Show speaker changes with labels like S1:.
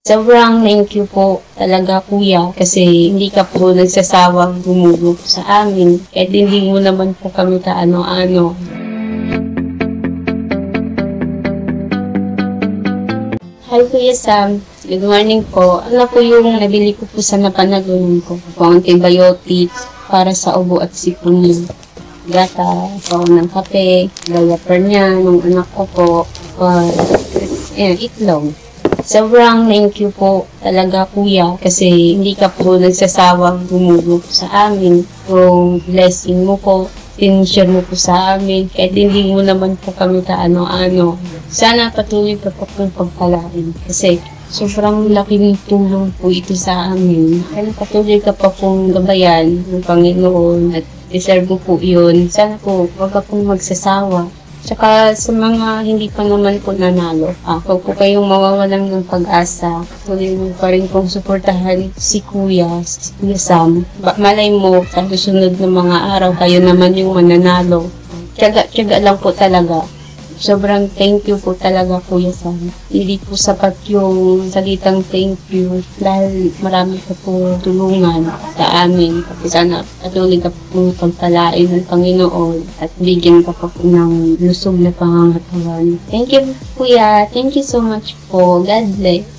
S1: Sobrang thank you po talaga kuya kasi hindi ka po nagsasawang tumulong sa amin. Kahit hindi mo naman po kami kaano-ano. Hi Kuya Sam, good morning po. Ano po yung nabili ko po sa napanagunan ko? Po antibiotics para sa ubo at sipon niya. Gata, po ng kape, diaper niya, nung anak ko po, itlog. Sobrang thank you po talaga kuya kasi hindi ka po nagsasawang tumulong sa amin. Yung blessing mo po, tinshare mo po sa amin kahit hindi mo naman po kami kaano-ano. Sana patuloy ka po pong pagpalain kasi sobrang laking tulong po ito sa amin. Kaya patuloy ka pa pong gabayan ng Panginoon at deserve mo po yun. Sana po huwag ka pong magsasawa. Tsaka sa mga hindi pa naman po nanalo, huwag po kayong mawawalan ng pag-asa. Tuloy mo pa rin pong suportahan si Kuya Sam. Malay mo, sa susunod na mga araw, kayo naman yung mananalo. Tiyaga lang po talaga. Sobrang thank you po talaga Kuya Sam. Hindi po sapat yung salitang thank you dahil marami ka po tulungan sa amin. Sana patuloy ka po pagpalain ng Panginoon at bigyan ka po ng lusog na pangangatawan. Thank you Kuya. Thank you so much po. God bless.